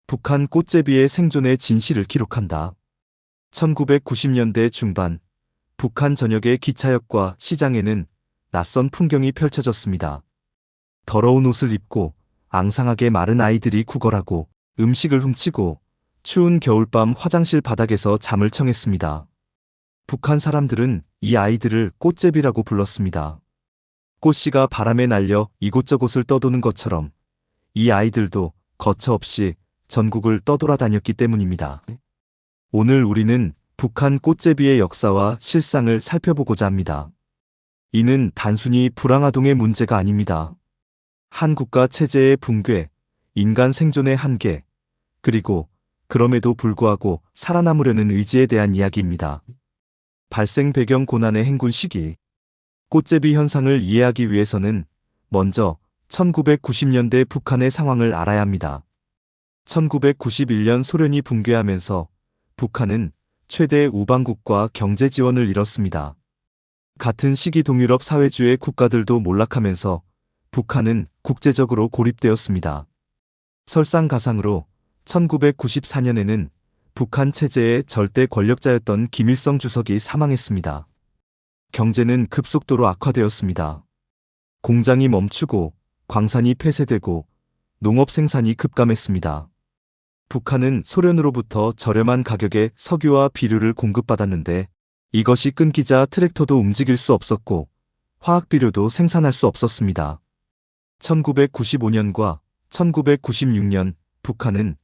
북한 꽃제비의 생존의 진실을 기록한다. 1990년대 중반, 북한 전역의 기차역과 시장에는 낯선 풍경이 펼쳐졌습니다. 더러운 옷을 입고 앙상하게 마른 아이들이 구걸하고 음식을 훔치고 추운 겨울밤 화장실 바닥에서 잠을 청했습니다. 북한 사람들은 이 아이들을 꽃제비라고 불렀습니다. 꽃씨가 바람에 날려 이곳저곳을 떠도는 것처럼 이 아이들도 거처 없이 전국을 떠돌아다녔기 때문입니다. 오늘 우리는 북한 꽃제비의 역사와 실상을 살펴보고자 합니다. 이는 단순히 불황아동의 문제가 아닙니다. 한 국가 체제의 붕괴, 인간 생존의 한계, 그리고 그럼에도 불구하고 살아남으려는 의지에 대한 이야기입니다. 발생 배경 고난의 행군 시기. 꽃제비 현상을 이해하기 위해서는 먼저 1990년대 북한의 상황을 알아야 합니다. 1991년 소련이 붕괴하면서 북한은 최대 우방국과 경제 지원을 잃었습니다. 같은 시기 동유럽 사회주의 국가들도 몰락하면서 북한은 국제적으로 고립되었습니다. 설상가상으로 1994년에는 북한 체제의 절대 권력자였던 김일성 주석이 사망했습니다. 경제는 급속도로 악화되었습니다. 공장이 멈추고 광산이 폐쇄되고 농업 생산이 급감했습니다. 북한은 소련으로부터 저렴한 가격에 석유와 비료를 공급받았는데 이것이 끊기자 트랙터도 움직일 수 없었고 화학비료도 생산할 수 없었습니다. 1995년과 1996년 북한은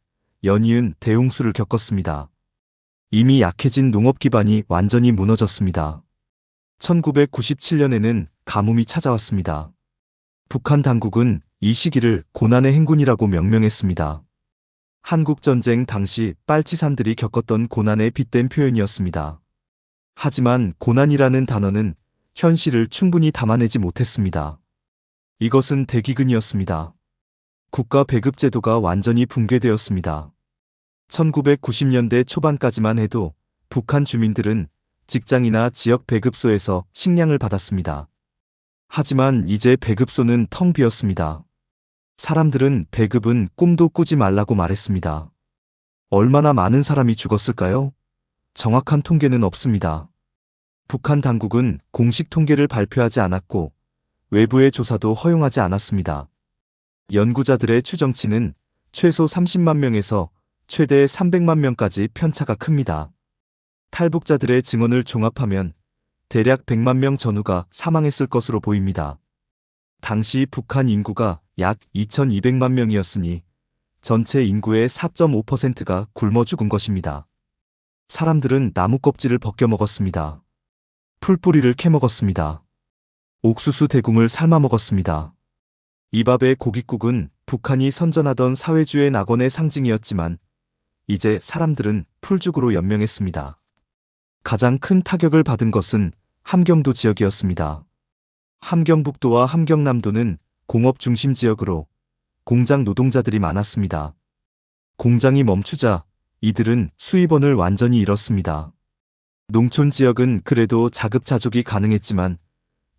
연이은 대홍수를 겪었습니다. 이미 약해진 농업 기반이 완전히 무너졌습니다. 1997년에는 가뭄이 찾아왔습니다. 북한 당국은 이 시기를 고난의 행군이라고 명명했습니다. 한국전쟁 당시 빨치산들이 겪었던 고난에 빗댄 표현이었습니다. 하지만 고난이라는 단어는 현실을 충분히 담아내지 못했습니다. 이것은 대기근이었습니다. 국가 배급제도가 완전히 붕괴되었습니다. 1990년대 초반까지만 해도 북한 주민들은 직장이나 지역 배급소에서 식량을 받았습니다. 하지만 이제 배급소는 텅 비었습니다. 사람들은 배급은 꿈도 꾸지 말라고 말했습니다. 얼마나 많은 사람이 죽었을까요? 정확한 통계는 없습니다. 북한 당국은 공식 통계를 발표하지 않았고 외부의 조사도 허용하지 않았습니다. 연구자들의 추정치는 최소 30만 명에서 최대 300만 명까지 편차가 큽니다. 탈북자들의 증언을 종합하면 대략 100만 명 전후가 사망했을 것으로 보입니다. 당시 북한 인구가 약 2200만 명이었으니 전체 인구의 4.5%가 굶어 죽은 것입니다. 사람들은 나무 껍질을 벗겨 먹었습니다. 풀뿌리를 캐 먹었습니다. 옥수수 대궁을 삶아 먹었습니다. 이 밥의 고깃국은 북한이 선전하던 사회주의 낙원의 상징이었지만 이제 사람들은 풀죽으로 연명했습니다. 가장 큰 타격을 받은 것은 함경도 지역이었습니다. 함경북도와 함경남도는 공업 중심 지역으로 공장 노동자들이 많았습니다. 공장이 멈추자 이들은 수입원을 완전히 잃었습니다. 농촌 지역은 그래도 자급자족이 가능했지만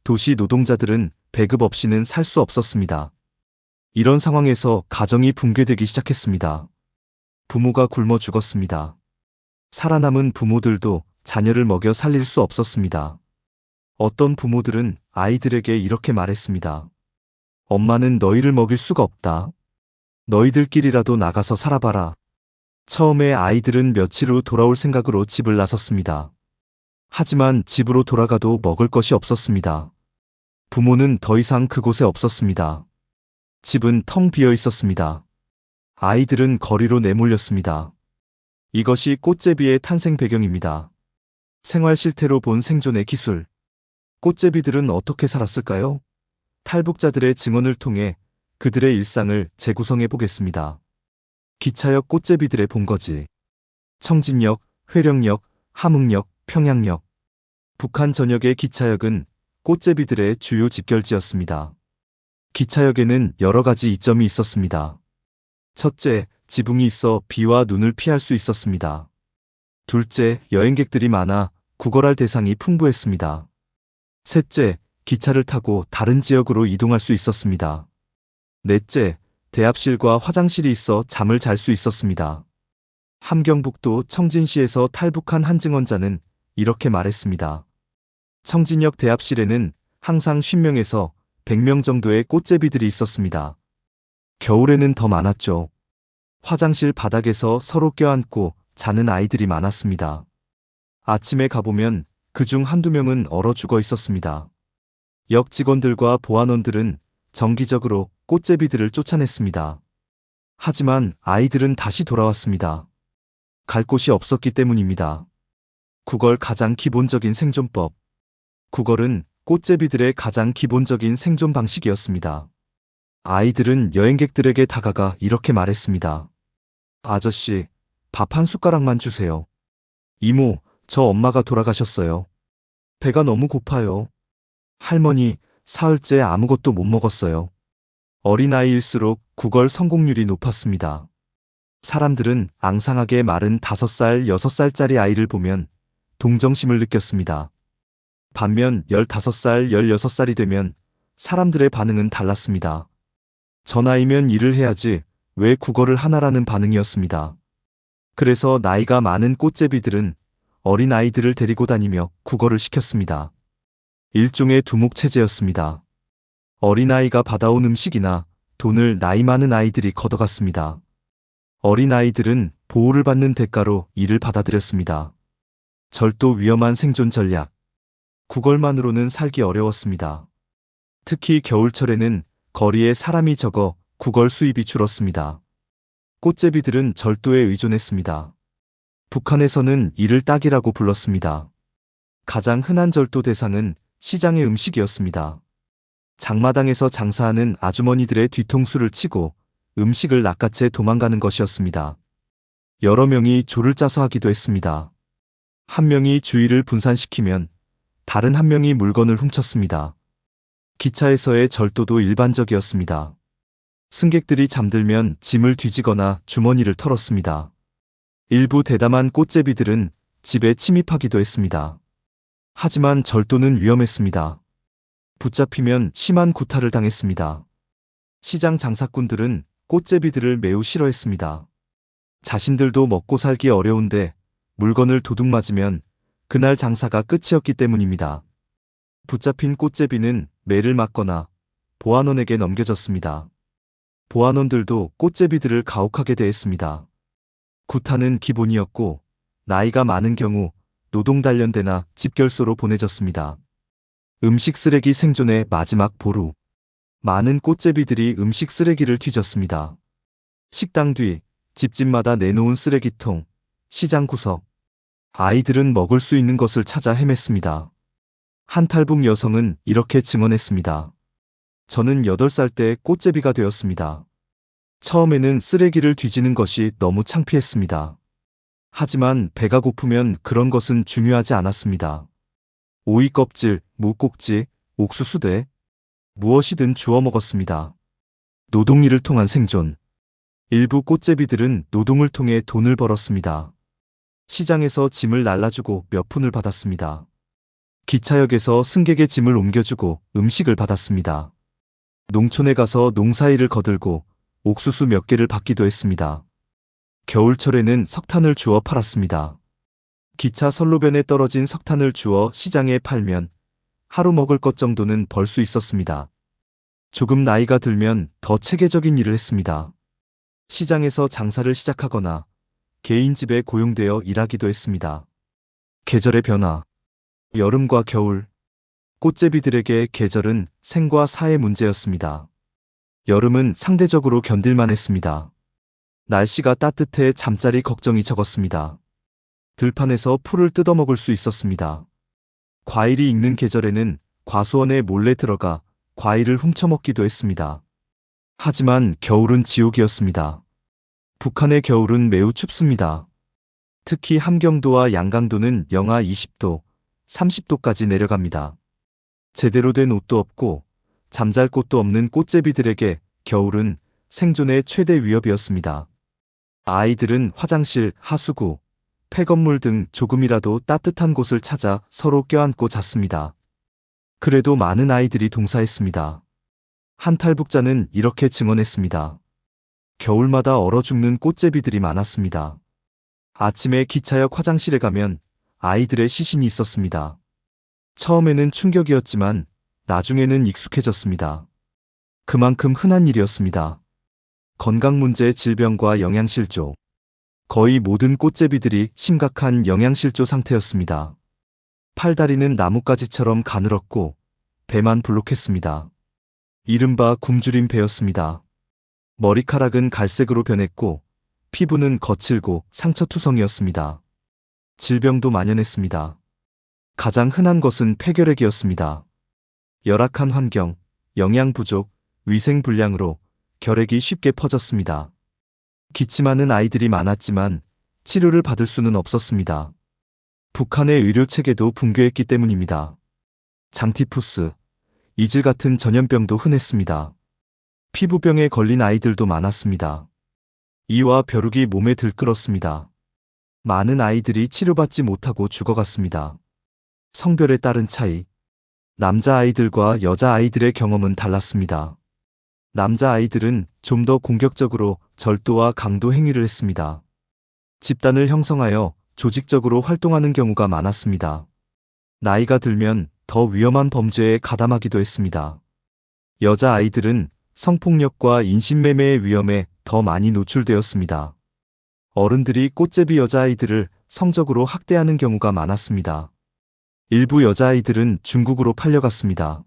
도시 노동자들은 배급 없이는 살 수 없었습니다. 이런 상황에서 가정이 붕괴되기 시작했습니다. 부모가 굶어 죽었습니다. 살아남은 부모들도 자녀를 먹여 살릴 수 없었습니다. 어떤 부모들은 아이들에게 이렇게 말했습니다. 엄마는 너희를 먹일 수가 없다. 너희들끼리라도 나가서 살아봐라. 처음에 아이들은 며칠 후 돌아올 생각으로 집을 나섰습니다. 하지만 집으로 돌아가도 먹을 것이 없었습니다. 부모는 더 이상 그곳에 없었습니다. 집은 텅 비어 있었습니다. 아이들은 거리로 내몰렸습니다. 이것이 꽃제비의 탄생 배경입니다. 생활 실태로 본 생존의 기술. 꽃제비들은 어떻게 살았을까요? 탈북자들의 증언을 통해 그들의 일상을 재구성해 보겠습니다. 기차역 꽃제비들의 본거지. 청진역, 회령역, 함흥역, 평양역. 북한 전역의 기차역은 꽃제비들의 주요 집결지였습니다. 기차역에는 여러 가지 이점이 있었습니다. 첫째, 지붕이 있어 비와 눈을 피할 수 있었습니다. 둘째, 여행객들이 많아 구걸할 대상이 풍부했습니다. 셋째, 기차를 타고 다른 지역으로 이동할 수 있었습니다. 넷째, 대합실과 화장실이 있어 잠을 잘 수 있었습니다. 함경북도 청진시에서 탈북한 한 증언자는 이렇게 말했습니다. 청진역 대합실에는 항상 50명에서 100명 정도의 꽃제비들이 있었습니다. 겨울에는 더 많았죠. 화장실 바닥에서 서로 껴안고 자는 아이들이 많았습니다. 아침에 가보면 그중 한두 명은 얼어 죽어 있었습니다. 역 직원들과 보안원들은 정기적으로 꽃제비들을 쫓아냈습니다. 하지만 아이들은 다시 돌아왔습니다. 갈 곳이 없었기 때문입니다. 구걸 가장 기본적인 생존법. 구걸은 꽃제비들의 가장 기본적인 생존 방식이었습니다. 아이들은 여행객들에게 다가가 이렇게 말했습니다. 아저씨, 밥 한 숟가락만 주세요. 이모, 저 엄마가 돌아가셨어요. 배가 너무 고파요. 할머니, 사흘째 아무것도 못 먹었어요. 어린아이일수록 구걸 성공률이 높았습니다. 사람들은 앙상하게 마른 5살, 6살짜리 아이를 보면 동정심을 느꼈습니다. 반면 15살, 16살이 되면 사람들의 반응은 달랐습니다. 저 나이면 일을 해야지 왜 구걸을 하나라는 반응이었습니다. 그래서 나이가 많은 꽃제비들은 어린아이들을 데리고 다니며 구걸을 시켰습니다. 일종의 두목체제였습니다. 어린아이가 받아온 음식이나 돈을 나이 많은 아이들이 걷어갔습니다. 어린아이들은 보호를 받는 대가로 이를 받아들였습니다. 절도 위험한 생존 전략. 구걸만으로는 살기 어려웠습니다. 특히 겨울철에는 거리에 사람이 적어 구걸 수입이 줄었습니다. 꽃제비들은 절도에 의존했습니다. 북한에서는 이를 딱이라고 불렀습니다. 가장 흔한 절도 대상은 시장의 음식이었습니다. 장마당에서 장사하는 아주머니들의 뒤통수를 치고 음식을 낚아채 도망가는 것이었습니다. 여러 명이 조를 짜서 하기도 했습니다. 한 명이 주의를 분산시키면 다른 한 명이 물건을 훔쳤습니다. 기차에서의 절도도 일반적이었습니다. 승객들이 잠들면 짐을 뒤지거나 주머니를 털었습니다. 일부 대담한 꽃제비들은 집에 침입하기도 했습니다. 하지만 절도는 위험했습니다. 붙잡히면 심한 구타를 당했습니다. 시장 장사꾼들은 꽃제비들을 매우 싫어했습니다. 자신들도 먹고 살기 어려운데 물건을 도둑 맞으면 그날 장사가 끝이었기 때문입니다. 붙잡힌 꽃제비는 매를 맞거나 보안원에게 넘겨졌습니다. 보안원들도 꽃제비들을 가혹하게 대했습니다. 구타는 기본이었고 나이가 많은 경우 노동 단련대나 집결소로 보내졌습니다. 음식 쓰레기 생존의 마지막 보루. 많은 꽃제비들이 음식 쓰레기를 뒤졌습니다. 식당 뒤, 집집마다 내놓은 쓰레기통, 시장 구석. 아이들은 먹을 수 있는 것을 찾아 헤맸습니다. 한 탈북 여성은 이렇게 증언했습니다. 저는 8살 때 꽃제비가 되었습니다. 처음에는 쓰레기를 뒤지는 것이 너무 창피했습니다. 하지만 배가 고프면 그런 것은 중요하지 않았습니다. 오이 껍질, 무 꼭지, 옥수수대, 무엇이든 주워 먹었습니다. 노동일을 통한 생존. 일부 꽃제비들은 노동을 통해 돈을 벌었습니다. 시장에서 짐을 날라주고 몇 푼을 받았습니다. 기차역에서 승객의 짐을 옮겨주고 음식을 받았습니다. 농촌에 가서 농사일을 거들고 옥수수 몇 개를 받기도 했습니다. 겨울철에는 석탄을 주워 팔았습니다. 기차 선로변에 떨어진 석탄을 주워 시장에 팔면 하루 먹을 것 정도는 벌 수 있었습니다. 조금 나이가 들면 더 체계적인 일을 했습니다. 시장에서 장사를 시작하거나 개인 집에 고용되어 일하기도 했습니다. 계절의 변화. 여름과 겨울. 꽃제비들에게 계절은 생과 사의 문제였습니다. 여름은 상대적으로 견딜만 했습니다. 날씨가 따뜻해 잠자리 걱정이 적었습니다. 들판에서 풀을 뜯어먹을 수 있었습니다. 과일이 익는 계절에는 과수원에 몰래 들어가 과일을 훔쳐먹기도 했습니다. 하지만 겨울은 지옥이었습니다. 북한의 겨울은 매우 춥습니다. 특히 함경도와 양강도는 영하 20도, 30도까지 내려갑니다. 제대로 된 옷도 없고 잠잘 곳도 없는 꽃제비들에게 겨울은 생존의 최대 위협이었습니다. 아이들은 화장실, 하수구, 폐건물 등 조금이라도 따뜻한 곳을 찾아 서로 껴안고 잤습니다. 그래도 많은 아이들이 동사했습니다. 한 탈북자는 이렇게 증언했습니다. 겨울마다 얼어 죽는 꽃제비들이 많았습니다. 아침에 기차역 화장실에 가면 아이들의 시신이 있었습니다. 처음에는 충격이었지만 나중에는 익숙해졌습니다. 그만큼 흔한 일이었습니다. 건강 문제, 질병과 영양실조. 거의 모든 꽃제비들이 심각한 영양실조 상태였습니다. 팔다리는 나뭇가지처럼 가늘었고 배만 불룩했습니다. 이른바 굶주린 배였습니다. 머리카락은 갈색으로 변했고 피부는 거칠고 상처투성이었습니다. 질병도 만연했습니다. 가장 흔한 것은 폐결핵이었습니다. 열악한 환경, 영양 부족, 위생 불량으로 결핵이 쉽게 퍼졌습니다. 기침하는 아이들이 많았지만 치료를 받을 수는 없었습니다. 북한의 의료 체계도 붕괴했기 때문입니다. 장티푸스, 이질 같은 전염병도 흔했습니다. 피부병에 걸린 아이들도 많았습니다. 이와 벼룩이 몸에 들끓었습니다. 많은 아이들이 치료받지 못하고 죽어갔습니다. 성별에 따른 차이. 남자 아이들과 여자 아이들의 경험은 달랐습니다. 남자 아이들은 좀 더 공격적으로 절도와 강도 행위를 했습니다. 집단을 형성하여 조직적으로 활동하는 경우가 많았습니다. 나이가 들면 더 위험한 범죄에 가담하기도 했습니다. 여자 아이들은 성폭력과 인신매매의 위험에 더 많이 노출되었습니다. 어른들이 꽃제비 여자아이들을 성적으로 학대하는 경우가 많았습니다. 일부 여자아이들은 중국으로 팔려갔습니다.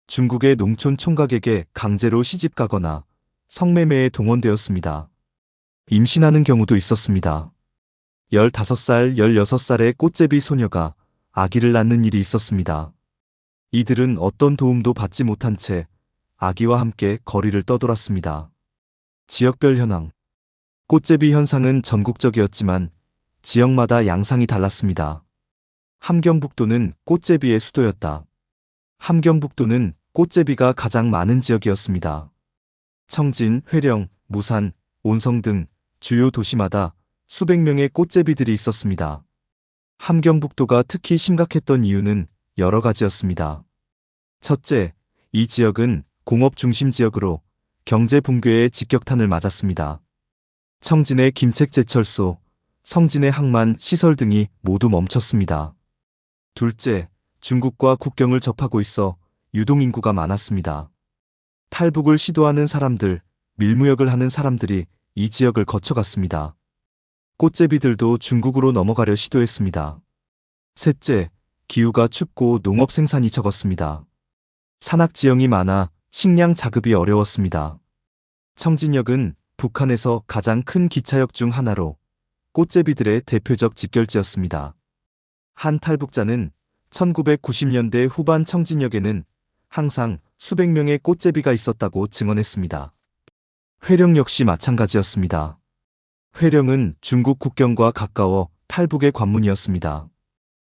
중국의 농촌 총각에게 강제로 시집가거나 성매매에 동원되었습니다. 임신하는 경우도 있었습니다. 15살, 16살의 꽃제비 소녀가 아기를 낳는 일이 있었습니다. 이들은 어떤 도움도 받지 못한 채 아기와 함께 거리를 떠돌았습니다. 지역별 현황. 꽃제비 현상은 전국적이었지만 지역마다 양상이 달랐습니다. 함경북도는 꽃제비의 수도였다. 함경북도는 꽃제비가 가장 많은 지역이었습니다. 청진, 회령, 무산, 온성 등 주요 도시마다 수백 명의 꽃제비들이 있었습니다. 함경북도가 특히 심각했던 이유는 여러 가지였습니다. 첫째, 이 지역은 공업 중심 지역으로 경제 붕괴의 직격탄을 맞았습니다. 청진의 김책제철소, 성진의 항만 시설 등이 모두 멈췄습니다. 둘째, 중국과 국경을 접하고 있어 유동인구가 많았습니다. 탈북을 시도하는 사람들, 밀무역을 하는 사람들이 이 지역을 거쳐갔습니다. 꽃제비들도 중국으로 넘어가려 시도했습니다. 셋째, 기후가 춥고 농업 생산이 적었습니다. 산악지형이 많아 식량 자급이 어려웠습니다. 청진역은 북한에서 가장 큰 기차역 중 하나로 꽃제비들의 대표적 집결지였습니다. 한 탈북자는 1990년대 후반 청진역에는 항상 수백 명의 꽃제비가 있었다고 증언했습니다. 회령 역시 마찬가지였습니다. 회령은 중국 국경과 가까워 탈북의 관문이었습니다.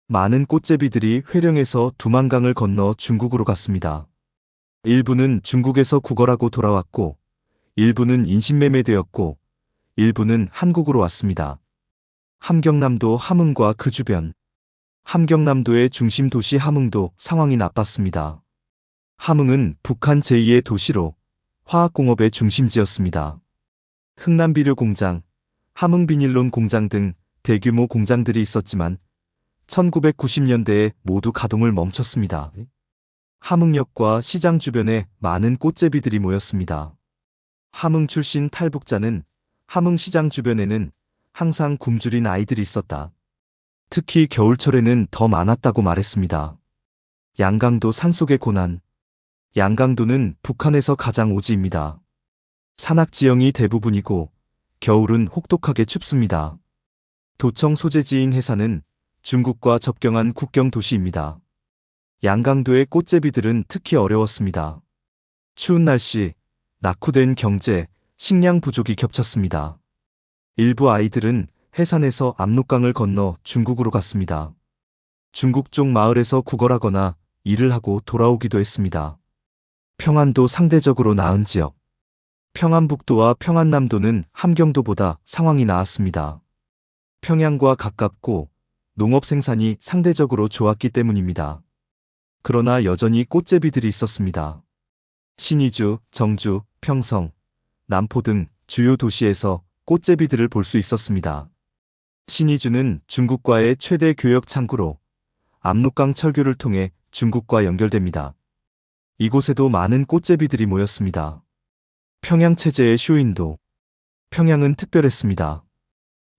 많은 꽃제비들이 회령에서 두만강을 건너 중국으로 갔습니다. 일부는 중국에서 구걸하고 돌아왔고, 일부는 인신매매되었고, 일부는 한국으로 왔습니다. 함경남도 함흥과 그 주변. 함경남도의 중심 도시 함흥도 상황이 나빴습니다. 함흥은 북한 제2의 도시로 화학공업의 중심지였습니다. 흥남비료 공장, 함흥비닐론 공장 등 대규모 공장들이 있었지만 1990년대에 모두 가동을 멈췄습니다. 함흥역과 시장 주변에 많은 꽃제비들이 모였습니다. 함흥 출신 탈북자는 함흥시장 주변에는 항상 굶주린 아이들이 있었다. 특히 겨울철에는 더 많았다고 말했습니다. 양강도 산속의 고난. 양강도는 북한에서 가장 오지입니다. 산악지형이 대부분이고 겨울은 혹독하게 춥습니다. 도청 소재지인 해산은 중국과 접경한 국경 도시입니다. 양강도의 꽃제비들은 특히 어려웠습니다. 추운 날씨, 낙후된 경제, 식량 부족이 겹쳤습니다. 일부 아이들은 해산에서 압록강을 건너 중국으로 갔습니다. 중국 쪽 마을에서 구걸하거나 일을 하고 돌아오기도 했습니다. 평안도 상대적으로 나은 지역. 평안북도와 평안남도는 함경도보다 상황이 나았습니다. 평양과 가깝고 농업 생산이 상대적으로 좋았기 때문입니다. 그러나 여전히 꽃제비들이 있었습니다. 신의주, 정주, 평성, 남포 등 주요 도시에서 꽃제비들을 볼 수 있었습니다. 신의주는 중국과의 최대 교역 창구로 압록강 철교를 통해 중국과 연결됩니다. 이곳에도 많은 꽃제비들이 모였습니다. 평양 체제의 쇼인도. 평양은 특별했습니다.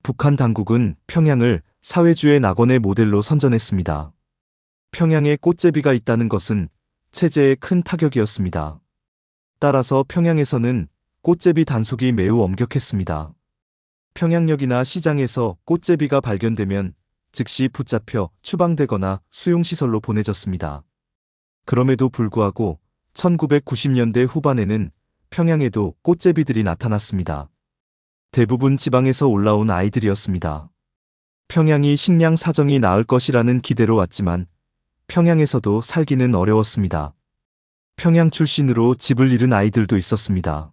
북한 당국은 평양을 사회주의 낙원의 모델로 선전했습니다. 평양에 꽃제비가 있다는 것은 체제에 큰 타격이었습니다. 따라서 평양에서는 꽃제비 단속이 매우 엄격했습니다. 평양역이나 시장에서 꽃제비가 발견되면 즉시 붙잡혀 추방되거나 수용시설로 보내졌습니다. 그럼에도 불구하고 1990년대 후반에는 평양에도 꽃제비들이 나타났습니다. 대부분 지방에서 올라온 아이들이었습니다. 평양이 식량 사정이 나을 것이라는 기대로 왔지만 평양에서도 살기는 어려웠습니다. 평양 출신으로 집을 잃은 아이들도 있었습니다.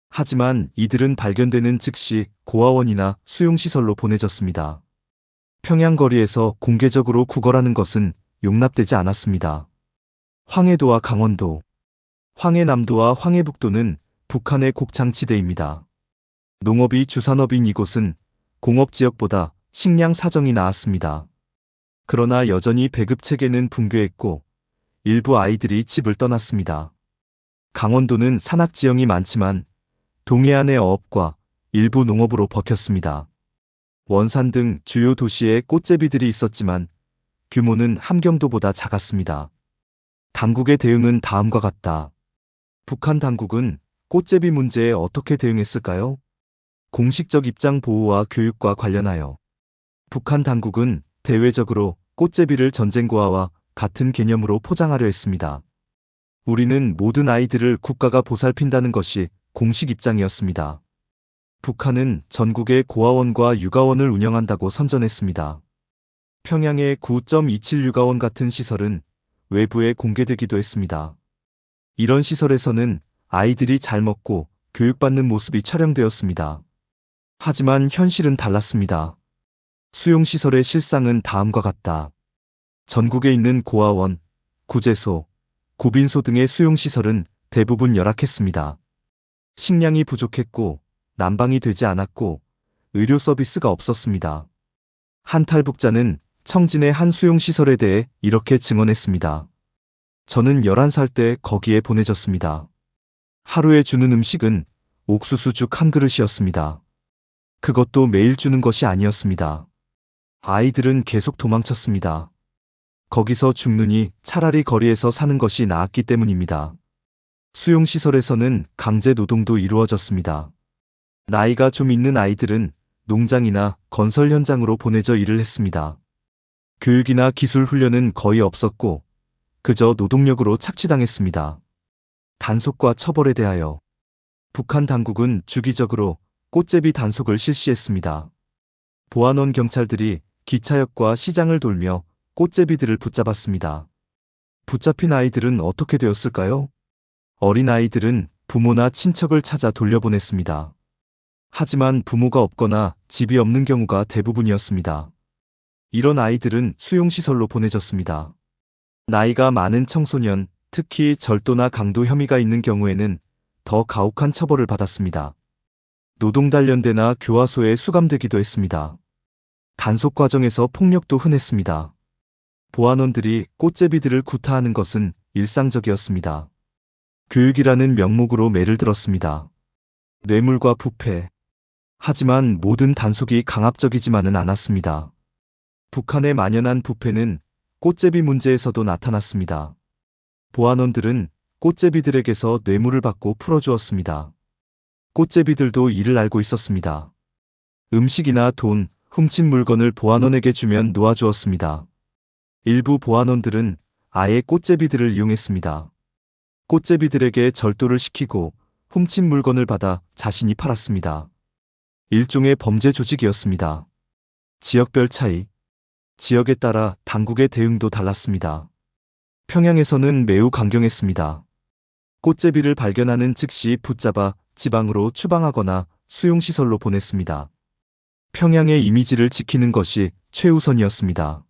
하지만 이들은 발견되는 즉시 고아원이나 수용시설로 보내졌습니다. 평양 거리에서 공개적으로 구걸하는 것은 용납되지 않았습니다. 황해도와 강원도, 황해남도와 황해북도는 북한의 곡창지대입니다. 농업이 주산업인 이곳은 공업지역보다 식량 사정이 나았습니다. 그러나 여전히 배급체계는 붕괴했고 일부 아이들이 집을 떠났습니다. 강원도는 산악지형이 많지만 동해안의 어업과 일부 농업으로 버텼습니다. 원산 등 주요 도시에 꽃제비들이 있었지만 규모는 함경도보다 작았습니다. 당국의 대응은 다음과 같다. 북한 당국은 꽃제비 문제에 어떻게 대응했을까요? 공식적 입장 보호와 교육과 관련하여 북한 당국은 대외적으로 꽃제비를 전쟁고아와 같은 개념으로 포장하려 했습니다. 우리는 모든 아이들을 국가가 보살핀다는 것이 공식 입장이었습니다. 북한은 전국의 고아원과 육아원을 운영한다고 선전했습니다. 평양의 9.27 육아원 같은 시설은 외부에 공개되기도 했습니다. 이런 시설에서는 아이들이 잘 먹고 교육받는 모습이 촬영되었습니다. 하지만 현실은 달랐습니다. 수용시설의 실상은 다음과 같다. 전국에 있는 고아원, 구제소, 구빈소 등의 수용시설은 대부분 열악했습니다. 식량이 부족했고 난방이 되지 않았고 의료 서비스가 없었습니다. 한 탈북자는 청진의 한 수용시설에 대해 이렇게 증언했습니다. 저는 11살 때 거기에 보내졌습니다. 하루에 주는 음식은 옥수수죽 한 그릇이었습니다. 그것도 매일 주는 것이 아니었습니다. 아이들은 계속 도망쳤습니다. 거기서 죽느니 차라리 거리에서 사는 것이 나았기 때문입니다. 수용시설에서는 강제 노동도 이루어졌습니다. 나이가 좀 있는 아이들은 농장이나 건설 현장으로 보내져 일을 했습니다. 교육이나 기술 훈련은 거의 없었고 그저 노동력으로 착취당했습니다. 단속과 처벌에 대하여 북한 당국은 주기적으로 꽃제비 단속을 실시했습니다. 보안원 경찰들이 기차역과 시장을 돌며 꽃제비들을 붙잡았습니다. 붙잡힌 아이들은 어떻게 되었을까요? 어린 아이들은 부모나 친척을 찾아 돌려보냈습니다. 하지만 부모가 없거나 집이 없는 경우가 대부분이었습니다. 이런 아이들은 수용시설로 보내졌습니다. 나이가 많은 청소년, 특히 절도나 강도 혐의가 있는 경우에는 더 가혹한 처벌을 받았습니다. 노동단련대나 교화소에 수감되기도 했습니다. 단속 과정에서 폭력도 흔했습니다. 보안원들이 꽃제비들을 구타하는 것은 일상적이었습니다. 교육이라는 명목으로 매를 들었습니다. 뇌물과 부패. 하지만 모든 단속이 강압적이지만은 않았습니다. 북한에 만연한 부패는 꽃제비 문제에서도 나타났습니다. 보안원들은 꽃제비들에게서 뇌물을 받고 풀어주었습니다. 꽃제비들도 이를 알고 있었습니다. 음식이나 돈, 훔친 물건을 보안원에게 주면 놓아주었습니다. 일부 보안원들은 아예 꽃제비들을 이용했습니다. 꽃제비들에게 절도를 시키고 훔친 물건을 받아 자신이 팔았습니다. 일종의 범죄 조직이었습니다. 지역별 차이. 지역에 따라 당국의 대응도 달랐습니다. 평양에서는 매우 강경했습니다. 꽃제비를 발견하는 즉시 붙잡아 지방으로 추방하거나 수용시설로 보냈습니다. 평양의 이미지를 지키는 것이 최우선이었습니다.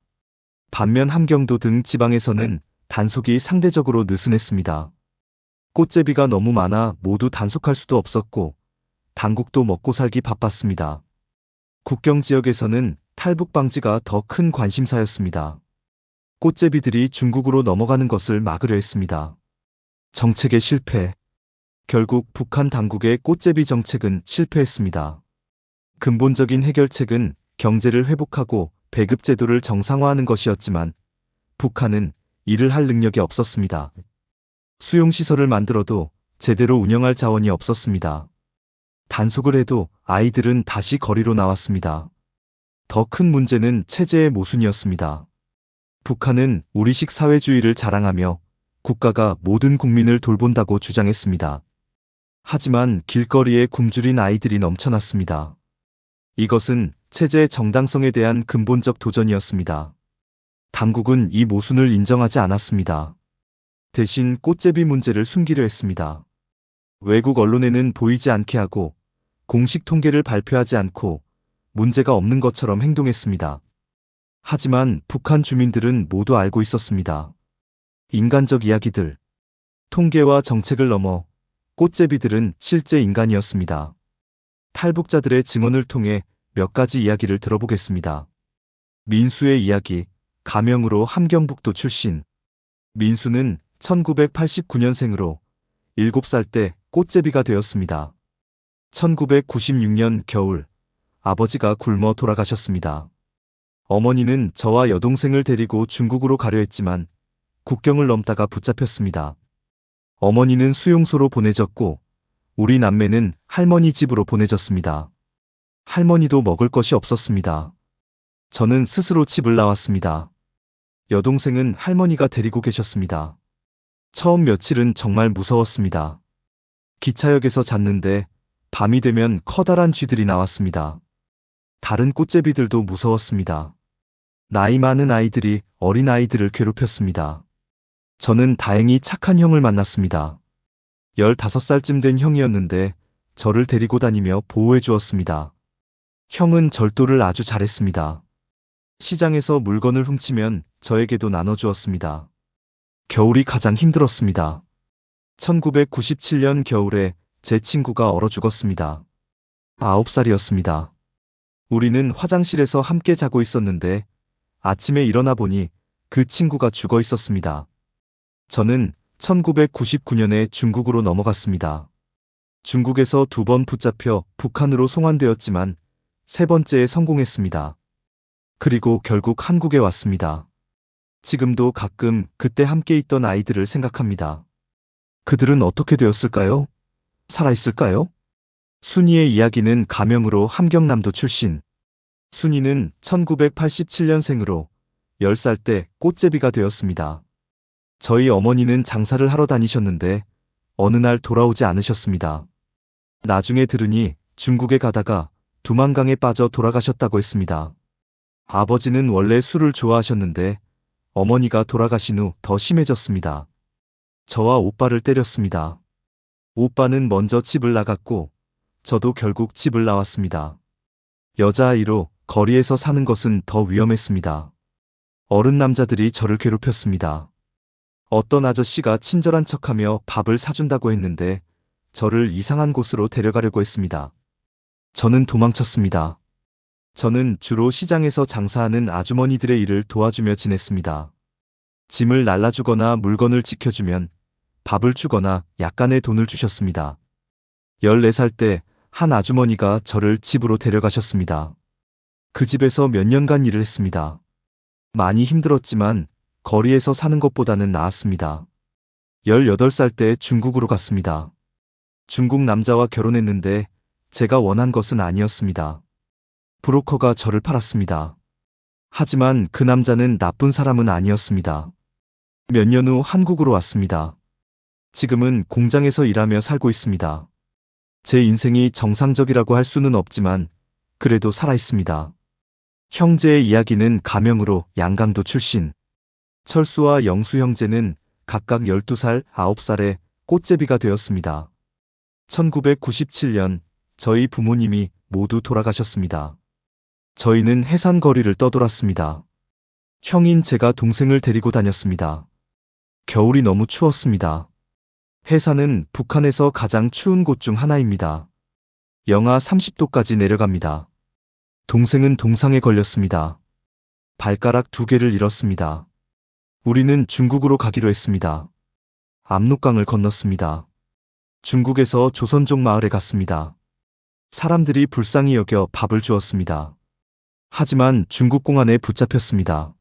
반면 함경도 등 지방에서는 단속이 상대적으로 느슨했습니다. 꽃제비가 너무 많아 모두 단속할 수도 없었고 당국도 먹고 살기 바빴습니다. 국경 지역에서는 탈북 방지가 더 큰 관심사였습니다. 꽃제비들이 중국으로 넘어가는 것을 막으려 했습니다. 정책의 실패. 결국 북한 당국의 꽃제비 정책은 실패했습니다. 근본적인 해결책은 경제를 회복하고 배급 제도를 정상화하는 것이었지만 북한은 이를 할 능력이 없었습니다. 수용시설을 만들어도 제대로 운영할 자원이 없었습니다. 단속을 해도 아이들은 다시 거리로 나왔습니다. 더 큰 문제는 체제의 모순이었습니다. 북한은 우리식 사회주의를 자랑하며 국가가 모든 국민을 돌본다고 주장했습니다. 하지만 길거리에 굶주린 아이들이 넘쳐났습니다. 이것은 체제의 정당성에 대한 근본적 도전이었습니다. 당국은 이 모순을 인정하지 않았습니다. 대신 꽃제비 문제를 숨기려 했습니다. 외국 언론에는 보이지 않게 하고 공식 통계를 발표하지 않고 문제가 없는 것처럼 행동했습니다. 하지만 북한 주민들은 모두 알고 있었습니다. 인간적 이야기들, 통계와 정책을 넘어 꽃제비들은 실제 인간이었습니다. 탈북자들의 증언을 통해 몇 가지 이야기를 들어보겠습니다. 민수의 이야기, 가명으로 함경북도 출신. 민수는 1989년생으로 7살 때 꽃제비가 되었습니다. 1996년 겨울, 아버지가 굶어 돌아가셨습니다. 어머니는 저와 여동생을 데리고 중국으로 가려 했지만 국경을 넘다가 붙잡혔습니다. 어머니는 수용소로 보내졌고 우리 남매는 할머니 집으로 보내졌습니다. 할머니도 먹을 것이 없었습니다. 저는 스스로 집을 나왔습니다. 여동생은 할머니가 데리고 계셨습니다. 처음 며칠은 정말 무서웠습니다. 기차역에서 잤는데 밤이 되면 커다란 쥐들이 나왔습니다. 다른 꽃제비들도 무서웠습니다. 나이 많은 아이들이 어린 아이들을 괴롭혔습니다. 저는 다행히 착한 형을 만났습니다. 15살쯤 된 형이었는데 저를 데리고 다니며 보호해 주었습니다. 형은 절도를 아주 잘했습니다. 시장에서 물건을 훔치면 저에게도 나눠주었습니다. 겨울이 가장 힘들었습니다. 1997년 겨울에 제 친구가 얼어 죽었습니다. 9살이었습니다. 우리는 화장실에서 함께 자고 있었는데 아침에 일어나 보니 그 친구가 죽어 있었습니다. 저는 1999년에 중국으로 넘어갔습니다. 중국에서 2번 붙잡혀 북한으로 송환되었지만 3번째에 성공했습니다. 그리고 결국 한국에 왔습니다. 지금도 가끔 그때 함께 있던 아이들을 생각합니다. 그들은 어떻게 되었을까요? 살아있을까요? 순이의 이야기는 가명으로 함경남도 출신. 순이는 1987년생으로 10살 때 꽃제비가 되었습니다. 저희 어머니는 장사를 하러 다니셨는데 어느 날 돌아오지 않으셨습니다. 나중에 들으니 중국에 가다가 두만강에 빠져 돌아가셨다고 했습니다. 아버지는 원래 술을 좋아하셨는데 어머니가 돌아가신 후 더 심해졌습니다. 저와 오빠를 때렸습니다. 오빠는 먼저 집을 나갔고 저도 결국 집을 나왔습니다. 여자아이로 거리에서 사는 것은 더 위험했습니다. 어른 남자들이 저를 괴롭혔습니다. 어떤 아저씨가 친절한 척하며 밥을 사준다고 했는데 저를 이상한 곳으로 데려가려고 했습니다. 저는 도망쳤습니다. 저는 주로 시장에서 장사하는 아주머니들의 일을 도와주며 지냈습니다. 짐을 날라주거나 물건을 지켜주면 밥을 주거나 약간의 돈을 주셨습니다. 14살 때 한 아주머니가 저를 집으로 데려가셨습니다. 그 집에서 몇 년간 일을 했습니다. 많이 힘들었지만 거리에서 사는 것보다는 나았습니다. 18살 때 중국으로 갔습니다. 중국 남자와 결혼했는데 제가 원한 것은 아니었습니다. 브로커가 저를 팔았습니다. 하지만 그 남자는 나쁜 사람은 아니었습니다. 몇 년 후 한국으로 왔습니다. 지금은 공장에서 일하며 살고 있습니다. 제 인생이 정상적이라고 할 수는 없지만 그래도 살아있습니다. 형제의 이야기는 가명으로 양강도 출신. 철수와 영수 형제는 각각 12살, 9살에 꽃제비가 되었습니다. 1997년 저희 부모님이 모두 돌아가셨습니다. 저희는 해산거리를 떠돌았습니다. 형인 제가 동생을 데리고 다녔습니다. 겨울이 너무 추웠습니다. 해산은 북한에서 가장 추운 곳 중 하나입니다. 영하 30도까지 내려갑니다. 동생은 동상에 걸렸습니다. 발가락 2개를 잃었습니다. 우리는 중국으로 가기로 했습니다. 압록강을 건넜습니다. 중국에서 조선족 마을에 갔습니다. 사람들이 불쌍히 여겨 밥을 주었습니다. 하지만 중국 공안에 붙잡혔습니다.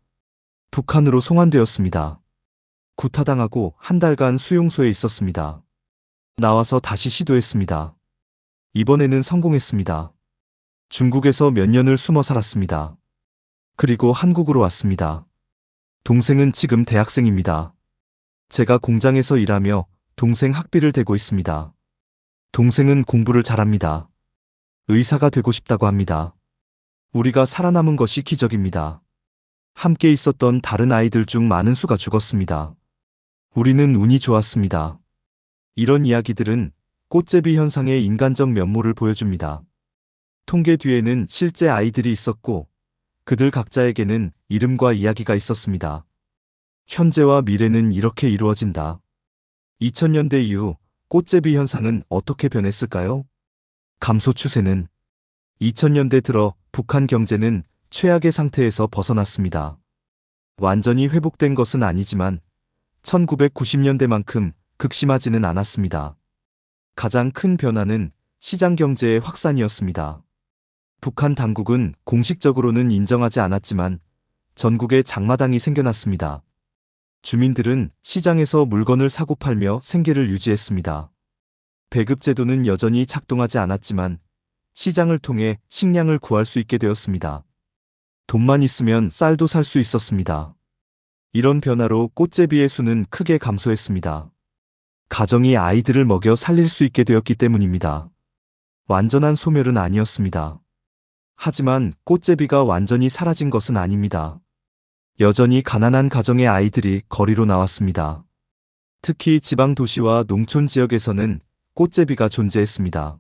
북한으로 송환되었습니다. 구타당하고 한 달간 수용소에 있었습니다. 나와서 다시 시도했습니다. 이번에는 성공했습니다. 중국에서 몇 년을 숨어 살았습니다. 그리고 한국으로 왔습니다. 동생은 지금 대학생입니다. 제가 공장에서 일하며 동생 학비를 대고 있습니다. 동생은 공부를 잘합니다. 의사가 되고 싶다고 합니다. 우리가 살아남은 것이 기적입니다. 함께 있었던 다른 아이들 중 많은 수가 죽었습니다. 우리는 운이 좋았습니다. 이런 이야기들은 꽃제비 현상의 인간적 면모를 보여줍니다. 통계 뒤에는 실제 아이들이 있었고 그들 각자에게는 이름과 이야기가 있었습니다. 현재와 미래는 이렇게 이루어진다. 2000년대 이후 꽃제비 현상은 어떻게 변했을까요? 감소 추세는 2000년대 들어 북한 경제는 최악의 상태에서 벗어났습니다. 완전히 회복된 것은 아니지만 1990년대만큼 극심하지는 않았습니다. 가장 큰 변화는 시장 경제의 확산이었습니다. 북한 당국은 공식적으로는 인정하지 않았지만 전국에 장마당이 생겨났습니다. 주민들은 시장에서 물건을 사고 팔며 생계를 유지했습니다. 배급제도는 여전히 작동하지 않았지만 시장을 통해 식량을 구할 수 있게 되었습니다. 돈만 있으면 쌀도 살 수 있었습니다. 이런 변화로 꽃제비의 수는 크게 감소했습니다. 가정이 아이들을 먹여 살릴 수 있게 되었기 때문입니다. 완전한 소멸은 아니었습니다. 하지만 꽃제비가 완전히 사라진 것은 아닙니다. 여전히 가난한 가정의 아이들이 거리로 나왔습니다. 특히 지방 도시와 농촌 지역에서는 꽃제비가 존재했습니다.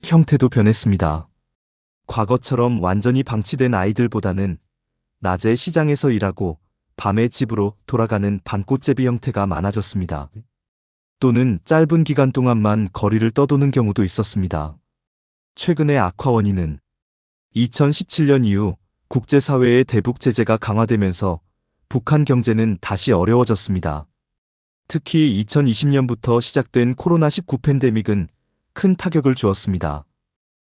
형태도 변했습니다. 과거처럼 완전히 방치된 아이들보다는 낮에 시장에서 일하고 밤에 집으로 돌아가는 반꽃제비 형태가 많아졌습니다. 또는 짧은 기간 동안만 거리를 떠도는 경우도 있었습니다. 최근의 악화 원인은 2017년 이후 국제사회의 대북 제재가 강화되면서 북한 경제는 다시 어려워졌습니다. 특히 2020년부터 시작된 코로나19 팬데믹은 큰 타격을 주었습니다.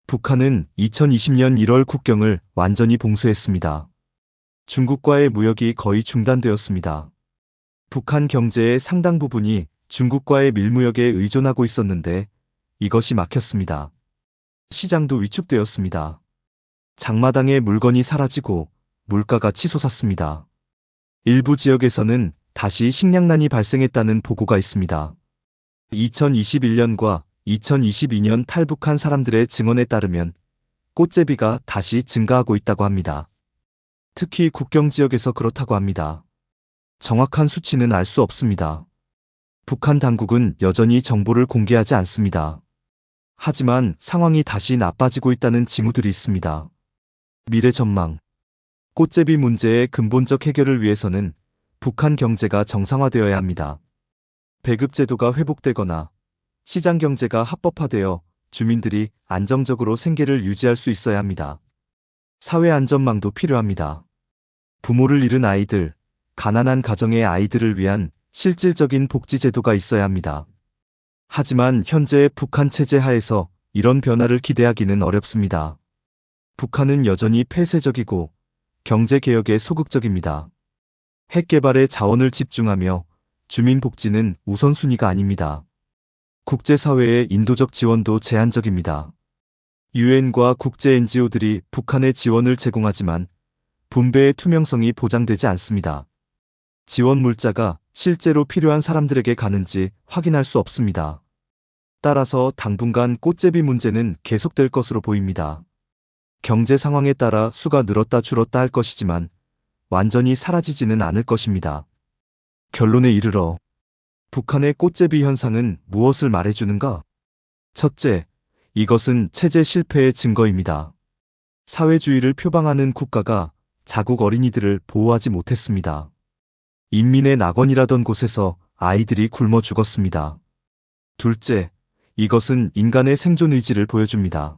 북한은 2020년 1월 국경을 완전히 봉쇄했습니다. 중국과의 무역이 거의 중단되었습니다. 북한 경제의 상당 부분이 중국과의 밀무역에 의존하고 있었는데 이것이 막혔습니다. 시장도 위축되었습니다. 장마당에 물건이 사라지고 물가가 치솟았습니다. 일부 지역에서는 다시 식량난이 발생했다는 보고가 있습니다. 2021년과 2022년 탈북한 사람들의 증언에 따르면 꽃제비가 다시 증가하고 있다고 합니다. 특히 국경 지역에서 그렇다고 합니다. 정확한 수치는 알 수 없습니다. 북한 당국은 여전히 정보를 공개하지 않습니다. 하지만 상황이 다시 나빠지고 있다는 징후들이 있습니다. 미래 전망. 꽃제비 문제의 근본적 해결을 위해서는 북한 경제가 정상화되어야 합니다. 배급제도가 회복되거나 시장 경제가 합법화되어 주민들이 안정적으로 생계를 유지할 수 있어야 합니다. 사회 안전망도 필요합니다. 부모를 잃은 아이들, 가난한 가정의 아이들을 위한 실질적인 복지제도가 있어야 합니다. 하지만 현재의 북한 체제 하에서 이런 변화를 기대하기는 어렵습니다. 북한은 여전히 폐쇄적이고 경제개혁에 소극적입니다. 핵개발에 자원을 집중하며 주민 복지는 우선순위가 아닙니다. 국제사회의 인도적 지원도 제한적입니다. 유엔과 국제 NGO들이 북한에 지원을 제공하지만 분배의 투명성이 보장되지 않습니다. 지원 물자가 실제로 필요한 사람들에게 가는지 확인할 수 없습니다. 따라서 당분간 꽃제비 문제는 계속될 것으로 보입니다. 경제 상황에 따라 수가 늘었다 줄었다 할 것이지만 완전히 사라지지는 않을 것입니다. 결론에 이르러 북한의 꽃제비 현상은 무엇을 말해주는가? 첫째, 이것은 체제 실패의 증거입니다. 사회주의를 표방하는 국가가 자국 어린이들을 보호하지 못했습니다. 인민의 낙원이라던 곳에서 아이들이 굶어 죽었습니다. 둘째, 이것은 인간의 생존 의지를 보여줍니다.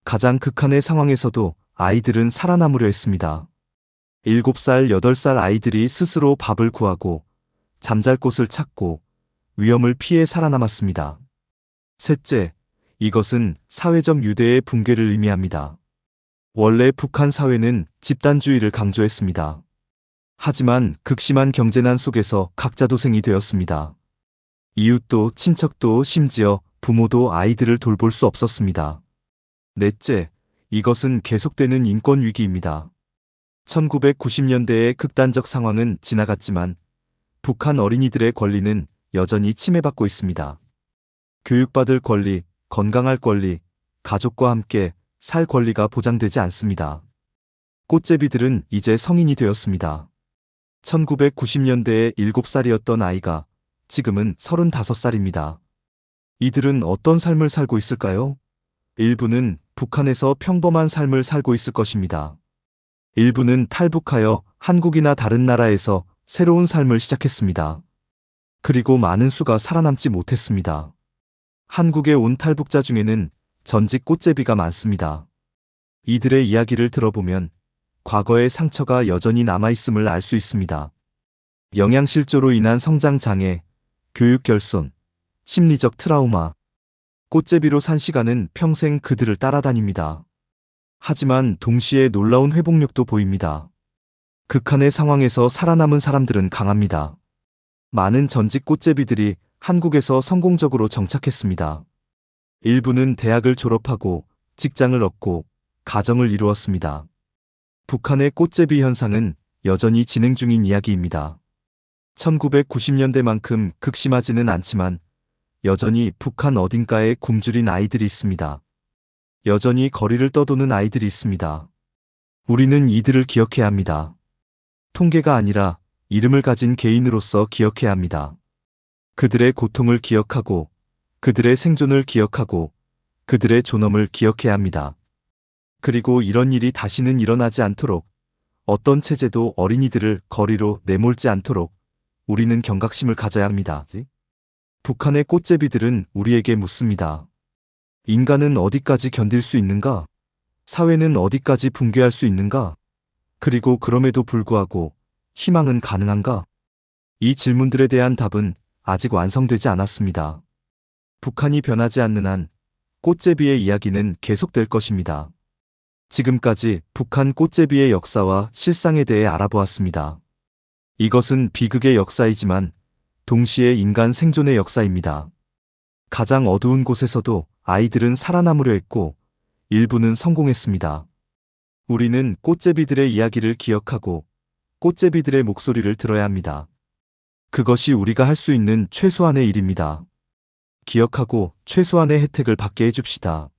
가장 극한의 상황에서도 아이들은 살아남으려 했습니다. 7살, 8살 아이들이 스스로 밥을 구하고 잠잘 곳을 찾고 위험을 피해 살아남았습니다. 셋째, 이것은 사회적 유대의 붕괴를 의미합니다. 원래 북한 사회는 집단주의를 강조했습니다. 하지만 극심한 경제난 속에서 각자 도생이 되었습니다. 이웃도 친척도 심지어 부모도 아이들을 돌볼 수 없었습니다. 넷째, 이것은 계속되는 인권 위기입니다. 1990년대의 극단적 상황은 지나갔지만 북한 어린이들의 권리는 여전히 침해받고 있습니다. 교육받을 권리, 건강할 권리, 가족과 함께 살 권리가 보장되지 않습니다. 꽃제비들은 이제 성인이 되었습니다. 1990년대에 7살이었던 아이가 지금은 35살입니다. 이들은 어떤 삶을 살고 있을까요? 일부는 북한에서 평범한 삶을 살고 있을 것입니다. 일부는 탈북하여 한국이나 다른 나라에서 새로운 삶을 시작했습니다. 그리고 많은 수가 살아남지 못했습니다. 한국에 온 탈북자 중에는 전직 꽃제비가 많습니다. 이들의 이야기를 들어보면 과거의 상처가 여전히 남아있음을 알 수 있습니다. 영양실조로 인한 성장장애, 교육결손, 심리적 트라우마. 꽃제비로 산 시간은 평생 그들을 따라다닙니다. 하지만 동시에 놀라운 회복력도 보입니다. 극한의 상황에서 살아남은 사람들은 강합니다. 많은 전직 꽃제비들이 한국에서 성공적으로 정착했습니다. 일부는 대학을 졸업하고 직장을 얻고 가정을 이루었습니다. 북한의 꽃제비 현상은 여전히 진행 중인 이야기입니다. 1990년대만큼 극심하지는 않지만 여전히 북한 어딘가에 굶주린 아이들이 있습니다. 여전히 거리를 떠도는 아이들이 있습니다. 우리는 이들을 기억해야 합니다. 통계가 아니라 이름을 가진 개인으로서 기억해야 합니다. 그들의 고통을 기억하고 그들의 생존을 기억하고 그들의 존엄을 기억해야 합니다. 그리고 이런 일이 다시는 일어나지 않도록 어떤 체제도 어린이들을 거리로 내몰지 않도록 우리는 경각심을 가져야 합니다. 북한의 꽃제비들은 우리에게 묻습니다. 인간은 어디까지 견딜 수 있는가? 사회는 어디까지 붕괴할 수 있는가? 그리고 그럼에도 불구하고 희망은 가능한가? 이 질문들에 대한 답은 아직 완성되지 않았습니다. 북한이 변하지 않는 한 꽃제비의 이야기는 계속될 것입니다. 지금까지 북한 꽃제비의 역사와 실상에 대해 알아보았습니다. 이것은 비극의 역사이지만 동시에 인간 생존의 역사입니다. 가장 어두운 곳에서도 아이들은 살아남으려 했고 일부는 성공했습니다. 우리는 꽃제비들의 이야기를 기억하고 꽃제비들의 목소리를 들어야 합니다. 그것이 우리가 할 수 있는 최소한의 일입니다. 기억하고 최소한의 혜택을 받게 해줍시다.